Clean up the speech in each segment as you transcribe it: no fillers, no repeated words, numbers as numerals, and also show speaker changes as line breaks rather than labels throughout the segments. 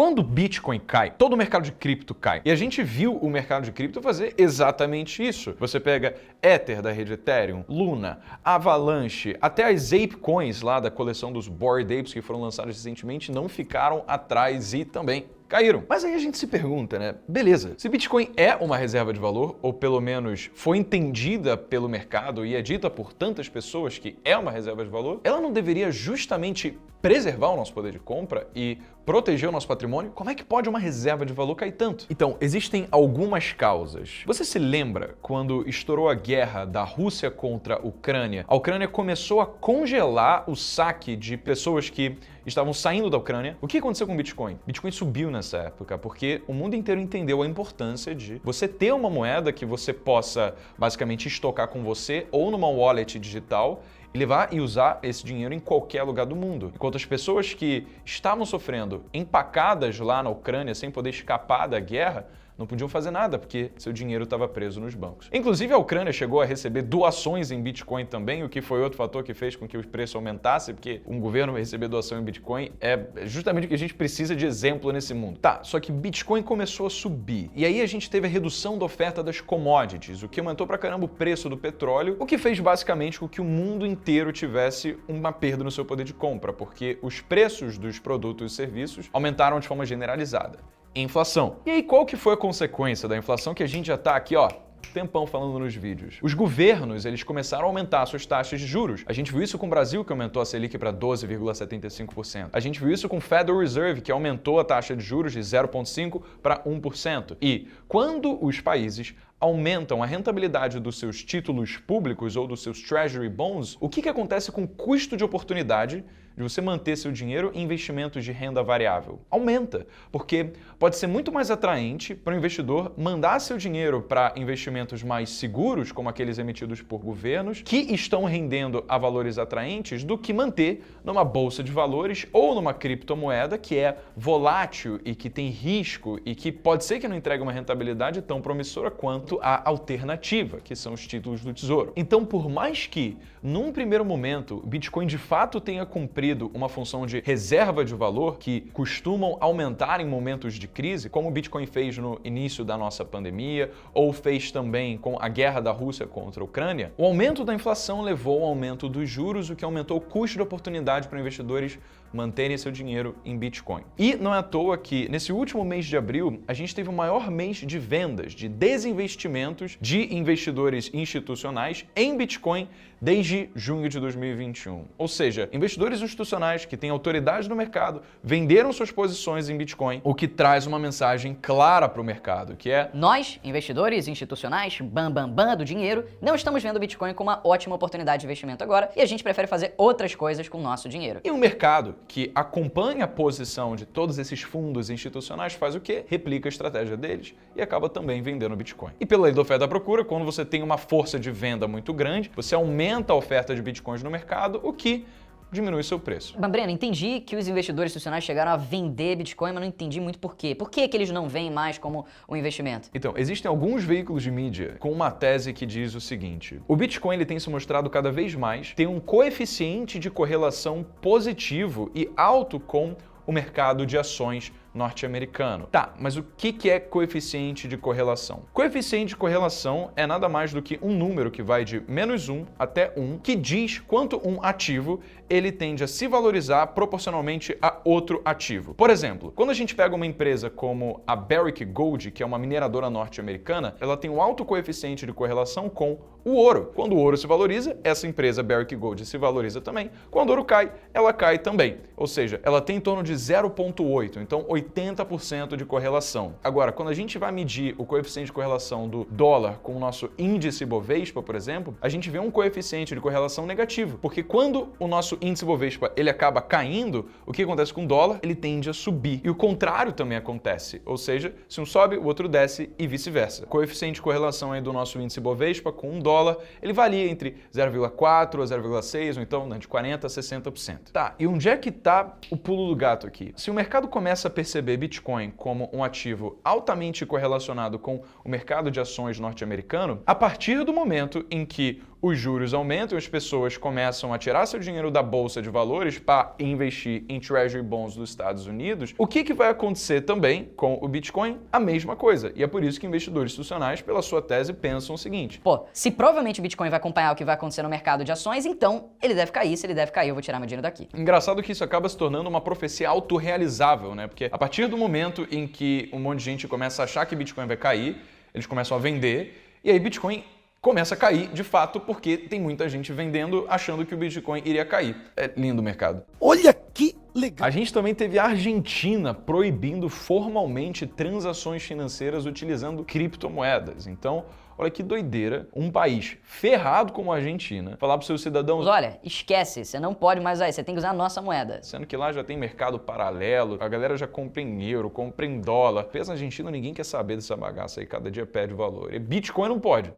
Quando o Bitcoin cai, todo o mercado de cripto cai. E a gente viu o mercado de cripto fazer exatamente isso. Você pega Ether da rede Ethereum, Luna, Avalanche, até as Ape Coins lá da coleção dos Bored Apes que foram lançadas recentemente não ficaram atrás e também caíram. Mas aí a gente se pergunta, né? Beleza, se Bitcoin é uma reserva de valor, ou pelo menos foi entendida pelo mercado e é dita por tantas pessoas que é uma reserva de valor, ela não deveria justamente preservar o nosso poder de compra e proteger o nosso patrimônio? Como é que pode uma reserva de valor cair tanto? Então, existem algumas causas. Você se lembra quando estourou a guerra da Rússia contra a Ucrânia? A Ucrânia começou a congelar o saque de pessoas que estavam saindo da Ucrânia. O que aconteceu com o Bitcoin? Bitcoin subiu nessa época porque o mundo inteiro entendeu a importância de você ter uma moeda que você possa basicamente estocar com você ou numa wallet digital e levar e usar esse dinheiro em qualquer lugar do mundo. Enquanto as pessoas que estavam sofrendo empacadas lá na Ucrânia sem poder escapar da guerra, não podiam fazer nada, porque seu dinheiro estava preso nos bancos. Inclusive, a Ucrânia chegou a receber doações em Bitcoin também, o que foi outro fator que fez com que o preço aumentasse, porque um governo receber doação em Bitcoin é justamente o que a gente precisa de exemplo nesse mundo. Tá, só que Bitcoin começou a subir. E aí a gente teve a redução da oferta das commodities, o que aumentou pra caramba o preço do petróleo, o que fez basicamente com que o mundo inteiro tivesse uma perda no seu poder de compra, porque os preços dos produtos e serviços aumentaram de forma generalizada. Inflação. E aí, qual que foi a consequência da inflação que a gente já tá aqui, ó, tempão falando nos vídeos? Os governos, eles começaram a aumentar suas taxas de juros. A gente viu isso com o Brasil, que aumentou a Selic para 12,75%. A gente viu isso com o Federal Reserve, que aumentou a taxa de juros de 0,5% para 1%. E quando os países aumentam a rentabilidade dos seus títulos públicos ou dos seus Treasury Bonds, o que acontece com o custo de oportunidade de você manter seu dinheiro em investimentos de renda variável? Aumenta, porque pode ser muito mais atraente para o investidor mandar seu dinheiro para investimentos mais seguros, como aqueles emitidos por governos, que estão rendendo a valores atraentes, do que manter numa bolsa de valores ou numa criptomoeda que é volátil e que tem risco e que pode ser que não entregue uma rentabilidade tão promissora quanto a alternativa, que são os títulos do Tesouro. Então, por mais que, num primeiro momento, o Bitcoin de fato tenha cumprido uma função de reserva de valor, que costumam aumentar em momentos de crise, como o Bitcoin fez no início da nossa pandemia, ou fez também com a guerra da Rússia contra a Ucrânia, o aumento da inflação levou ao aumento dos juros, o que aumentou o custo de oportunidade para investidores manterem seu dinheiro em Bitcoin. E não é à toa que, nesse último mês de abril, a gente teve o maior mês de vendas, de desinvestimentos de investidores institucionais em Bitcoin desde junho de 2021. Ou seja, investidores institucionais que têm autoridade no mercado venderam suas posições em Bitcoin, o que traz uma mensagem clara para o mercado, que é:
nós, investidores institucionais, bam do dinheiro, não estamos vendo o Bitcoin como uma ótima oportunidade de investimento agora e a gente prefere fazer outras coisas com o nosso dinheiro.
E um mercado que acompanha a posição de todos esses fundos institucionais faz o quê? Replica a estratégia deles e acaba também vendendo Bitcoin. E pela lei da oferta e da procura, quando você tem uma força de venda muito grande, você aumenta a oferta de Bitcoins no mercado, o que diminui seu preço.
Breno, entendi que os investidores institucionais chegaram a vender Bitcoin, mas não entendi muito por quê. Por que eles não veem mais como um investimento?
Então, existem alguns veículos de mídia com uma tese que diz o seguinte: o Bitcoin ele tem se mostrado cada vez mais ter um coeficiente de correlação positivo e alto com o mercado de ações norte-americano. Tá, mas o que é coeficiente de correlação? Coeficiente de correlação é nada mais do que um número que vai de -1 até 1, que diz quanto um ativo ele tende a se valorizar proporcionalmente a outro ativo. Por exemplo, quando a gente pega uma empresa como a Barrick Gold, que é uma mineradora norte-americana, ela tem um alto coeficiente de correlação com o ouro. Quando o ouro se valoriza, essa empresa Barrick Gold se valoriza também. Quando o ouro cai, ela cai também. Ou seja, ela tem em torno de 0,8, então 80% de correlação. Agora, quando a gente vai medir o coeficiente de correlação do dólar com o nosso índice Bovespa, por exemplo, a gente vê um coeficiente de correlação negativo, porque quando o nosso índice Bovespa ele acaba caindo, o que acontece com o dólar? Ele tende a subir. E o contrário também acontece, ou seja, se um sobe, o outro desce e vice-versa. O coeficiente de correlação aí do nosso índice Bovespa com um dólar, ele varia entre 0,4 a 0,6, ou então de 40% a 60%. Tá, e onde é que tá o pulo do gato aqui? Se o mercado começa a perceber Bitcoin como um ativo altamente correlacionado com o mercado de ações norte-americano, a partir do momento em que os juros aumentam, as pessoas começam a tirar seu dinheiro da bolsa de valores para investir em Treasury Bonds dos Estados Unidos, o que vai acontecer também com o Bitcoin? A mesma coisa. E é por isso que investidores institucionais, pela sua tese, pensam o seguinte:
pô, se provavelmente o Bitcoin vai acompanhar o que vai acontecer no mercado de ações, então ele deve cair. Se ele deve cair, eu vou tirar meu dinheiro daqui.
Engraçado que isso acaba se tornando uma profecia autorrealizável, né? Porque a partir do momento em que um monte de gente começa a achar que Bitcoin vai cair, eles começam a vender, e aí Bitcoin começa a cair, de fato, porque tem muita gente vendendo achando que o Bitcoin iria cair. É lindo o mercado.
Olha que legal!
A gente também teve a Argentina proibindo formalmente transações financeiras utilizando criptomoedas. Então, olha que doideira, um país ferrado como a Argentina falar para os seus cidadãos:
olha, esquece, você não pode mais usar isso, você tem que usar a nossa moeda.
Sendo que lá já tem mercado paralelo, a galera já compra em euro, compra em dólar. Pensa na Argentina, ninguém quer saber dessa bagaça aí, cada dia perde valor. E Bitcoin não pode.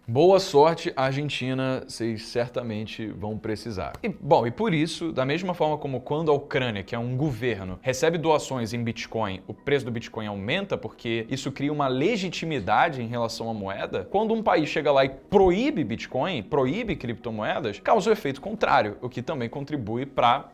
Boa sorte, Argentina, vocês certamente vão precisar. E, bom, e por isso, da mesma forma como quando a Ucrânia, que é um governo, recebe doações em Bitcoin, o preço do Bitcoin aumenta porque isso cria uma legitimidade em relação à moeda, quando um país chega lá e proíbe Bitcoin, proíbe criptomoedas, causa o efeito contrário, o que também contribui para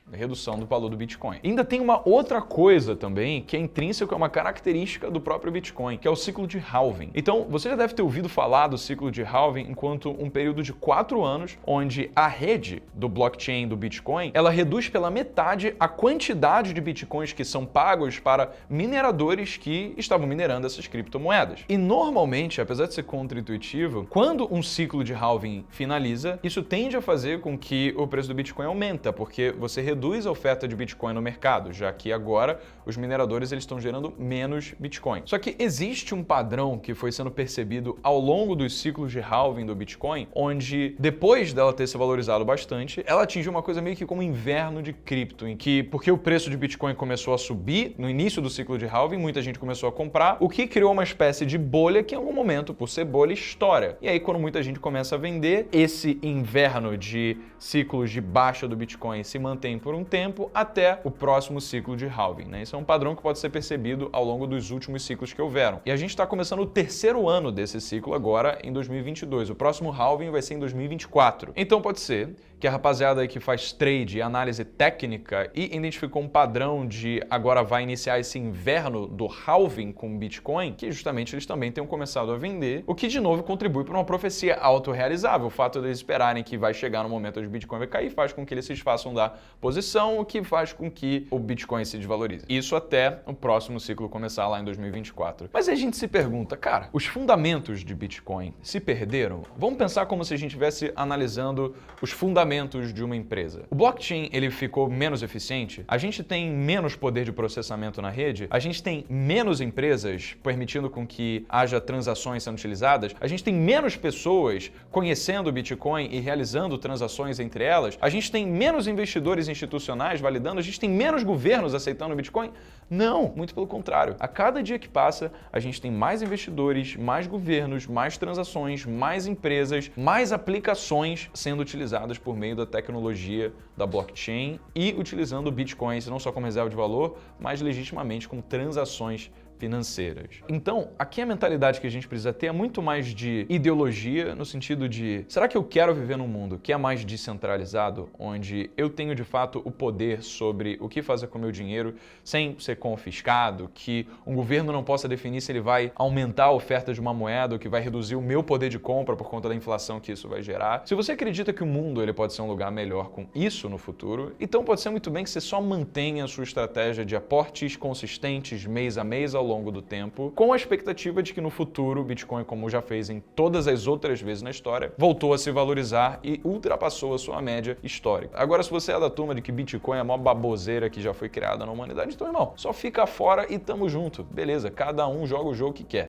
redução do valor do Bitcoin. E ainda tem uma outra coisa também que é intrínseca, é uma característica do próprio Bitcoin, que é o ciclo de halving. Então, você já deve ter ouvido falar do ciclo de halving enquanto um período de 4 anos, onde a rede do blockchain do Bitcoin, ela reduz pela metade a quantidade de Bitcoins que são pagos para mineradores que estavam minerando essas criptomoedas. E normalmente, apesar de ser contra-intuitivo, quando um ciclo de halving finaliza, isso tende a fazer com que o preço do Bitcoin aumenta, porque você reduz a oferta de Bitcoin no mercado, já que agora os mineradores eles estão gerando menos Bitcoin. Só que existe um padrão que foi sendo percebido ao longo dos ciclos de halving do Bitcoin, onde depois dela ter se valorizado bastante, ela atingiu uma coisa meio que como inverno de cripto, em que, porque o preço de Bitcoin começou a subir no início do ciclo de halving, muita gente começou a comprar, o que criou uma espécie de bolha que em algum momento, por ser bolha, estoura. E aí quando muita gente começa a vender, esse inverno de ciclos de baixa do Bitcoin se mantém por um tempo até o próximo ciclo de halving, né? Isso é um padrão que pode ser percebido ao longo dos últimos ciclos que houveram. E a gente está começando o 3º ano desse ciclo agora em 2022. O próximo halving vai ser em 2024. Então pode ser que a rapaziada aí que faz trade e análise técnica e identificou um padrão de agora vai iniciar esse inverno do halving com Bitcoin, que justamente eles também tenham começado a vender, o que de novo contribui para uma profecia autorrealizável. O fato de eles esperarem que vai chegar no momento onde o Bitcoin vai cair faz com que eles se desfaçam da posição, o que faz com que o Bitcoin se desvalorize. Isso até o próximo ciclo começar lá em 2024. Mas aí a gente se pergunta, cara, os fundamentos de Bitcoin se perderam? Vamos pensar como se a gente estivesse analisando os fundamentos de uma empresa. O blockchain, ele ficou menos eficiente? A gente tem menos poder de processamento na rede? A gente tem menos empresas permitindo com que haja transações sendo utilizadas? A gente tem menos pessoas conhecendo o Bitcoin e realizando transações entre elas? A gente tem menos investidores institucionais validando? A gente tem menos governos aceitando o Bitcoin? Não, muito pelo contrário. A cada dia que passa, a gente tem mais investidores, mais governos, mais transações, mais empresas, mais aplicações sendo utilizadas por meio da tecnologia da blockchain e utilizando bitcoins não só como reserva de valor, mas legitimamente como transações financeiras. Então, aqui a mentalidade que a gente precisa ter é muito mais de ideologia, no sentido de, será que eu quero viver num mundo que é mais descentralizado, onde eu tenho de fato o poder sobre o que fazer com o meu dinheiro sem ser confiscado, que um governo não possa definir se ele vai aumentar a oferta de uma moeda ou que vai reduzir o meu poder de compra por conta da inflação que isso vai gerar? Se você acredita que o mundo ele pode ser um lugar melhor com isso no futuro, então pode ser muito bem que você só mantenha a sua estratégia de aportes consistentes mês a mês ao longo do tempo, com a expectativa de que no futuro o Bitcoin, como já fez em todas as outras vezes na história, voltou a se valorizar e ultrapassou a sua média histórica. Agora, se você é da turma de que Bitcoin é a maior baboseira que já foi criada na humanidade, então, irmão, só fica fora e tamo junto. Beleza, cada um joga o jogo que quer.